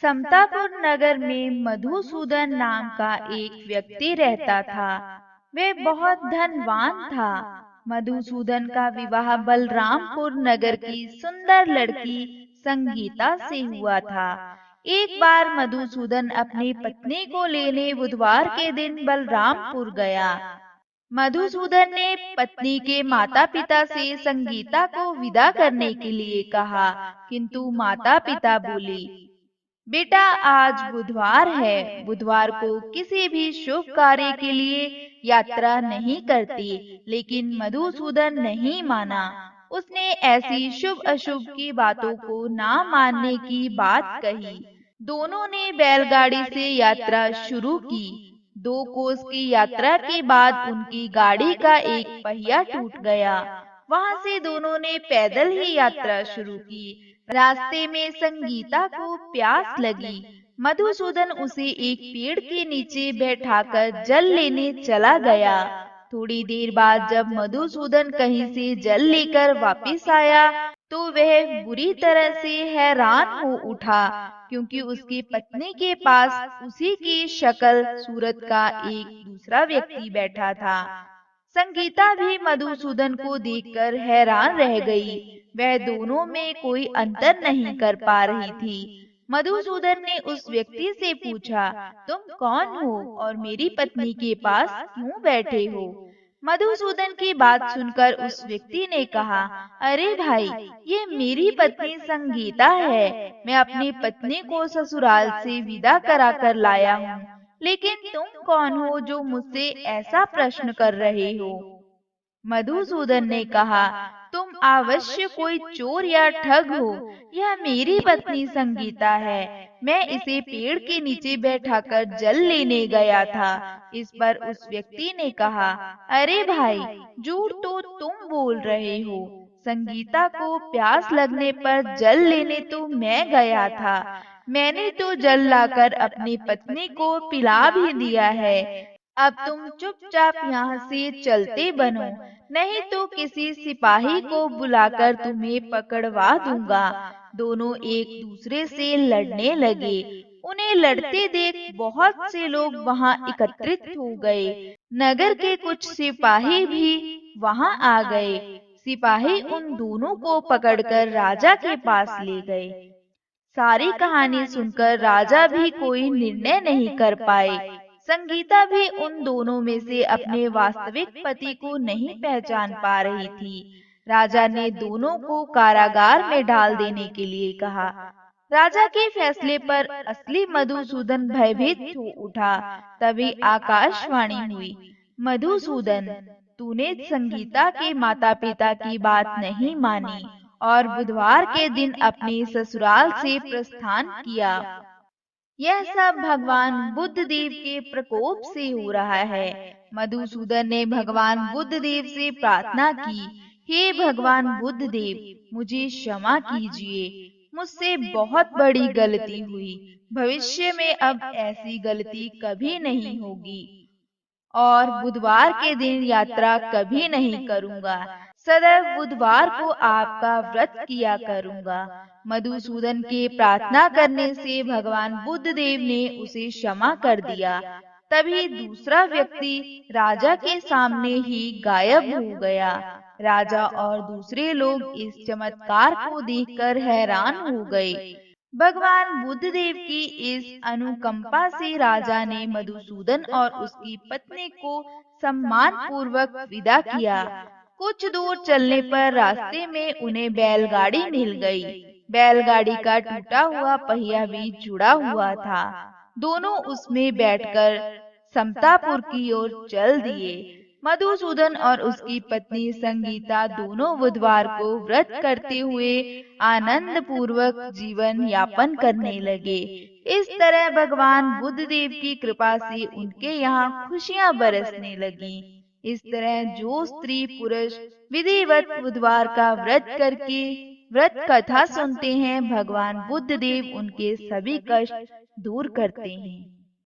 समतापुर नगर में मधुसूदन नाम का एक व्यक्ति रहता था। वह बहुत धनवान था। मधुसूदन का विवाह बलरामपुर नगर की सुंदर लड़की संगीता से हुआ था। एक बार मधुसूदन अपनी पत्नी को लेने बुधवार के दिन बलरामपुर गया। मधुसूदन ने पत्नी के माता पिता से संगीता को विदा करने के लिए कहा, किंतु माता पिता बोले, बेटा आज बुधवार है, बुधवार को किसी भी शुभ कार्य के लिए यात्रा नहीं करती। लेकिन मधुसूदन नहीं माना। उसने ऐसी शुभ अशुभ की बातों को ना मानने की बात कही। दोनों ने बैलगाड़ी से यात्रा शुरू की। 2 कोस की यात्रा के बाद उनकी गाड़ी का एक पहिया टूट गया। वहां से दोनों ने पैदल ही यात्रा शुरू की। रास्ते में संगीता को प्यास लगी। मधुसूदन उसे एक पेड़ के नीचे बैठाकर जल लेने चला गया। थोड़ी देर बाद जब मधुसूदन कहीं से जल लेकर वापस आया तो वह बुरी तरह से हैरान हो उठा, क्योंकि उसकी पत्नी के पास उसी की शक्ल सूरत का एक दूसरा व्यक्ति बैठा था। संगीता भी मधुसूदन को देखकर हैरान रह गई। वह दोनों में कोई अंतर नहीं कर पा रही थी। मधुसूदन ने उस व्यक्ति से पूछा, तुम कौन हो और मेरी पत्नी के पास क्यों बैठे हो? मधुसूदन की बात सुनकर उस व्यक्ति ने कहा, अरे भाई, ये मेरी पत्नी संगीता है। मैं अपनी पत्नी को ससुराल से विदा करा कर लाया हूँ। लेकिन तुम कौन हो जो मुझसे ऐसा प्रश्न कर रहे हो? मधुसूदन ने कहा, तुम अवश्य कोई चोर या ठग हो। यह मेरी पत्नी संगीता है। मैं इसे पेड़ के नीचे बैठाकर जल लेने गया था। इस पर उस व्यक्ति ने कहा, अरे भाई, झूठ तो तुम बोल रहे हो। संगीता को प्यास लगने पर जल लेने तो मैं गया था। मैंने तो जल लाकर अपनी पत्नी को पिला भी दिया है। अब तुम चुपचाप यहाँ से चलते बनो, नहीं तो किसी सिपाही को बुलाकर तुम्हें पकड़वा दूंगा। दोनों एक दूसरे से लड़ने लगे। उन्हें लड़ते देख बहुत से लोग वहाँ एकत्रित हो गए। नगर के कुछ सिपाही भी वहाँ आ गए। सिपाही उन दोनों को पकड़कर राजा के पास ले गए। सारी कहानी सुनकर राजा भी कोई निर्णय नहीं कर पाए। संगीता भी उन दोनों में से अपने वास्तविक पति को नहीं पहचान पा रही थी। राजा ने दोनों को कारागार में डाल देने के लिए कहा। राजा के फैसले पर असली मधुसूदन भयभीत हो उठा। तभी आकाशवाणी हुई, मधुसूदन, तूने संगीता के माता पिता की बात नहीं मानी और बुधवार के दिन अपने ससुराल से प्रस्थान किया। यह सब भगवान बुद्ध देव के प्रकोप से हो रहा है। मधुसूदन ने भगवान बुद्ध देव से प्रार्थना की, हे भगवान बुद्ध देव, मुझे क्षमा कीजिए। मुझसे बहुत बड़ी गलती हुई। भविष्य में अब ऐसी गलती कभी नहीं होगी और बुधवार के दिन यात्रा कभी नहीं करूंगा। सदैव बुधवार को आपका व्रत किया करूंगा। मधुसूदन के प्रार्थना करने से भगवान बुद्ध देव ने उसे क्षमा कर दिया। तभी दूसरा व्यक्ति राजा के सामने ही गायब हो गया। राजा और दूसरे लोग इस चमत्कार को देखकर हैरान हो गए। भगवान बुद्ध देव की इस अनुकंपा से राजा ने मधुसूदन और उसकी पत्नी को सम्मान पूर्वक विदा किया। कुछ दूर चलने पर रास्ते में उन्हें बैलगाड़ी मिल गई। बैलगाड़ी का टूटा हुआ पहिया भी जुड़ा हुआ था। दोनों उसमें बैठकर समतापुर की ओर चल दिए। मधुसूदन और उसकी पत्नी संगीता दोनों बुधवार को व्रत करते हुए आनंद पूर्वक जीवन यापन करने लगे। इस तरह भगवान बुद्ध देव की कृपा से उनके यहाँ खुशियाँ बरसने लगी। इस तरह जो स्त्री पुरुष विधिवत बुधवार का व्रत करके व्रत कथा सुनते हैं, भगवान बुद्ध देव उनके सभी कष्ट दूर करते हैं।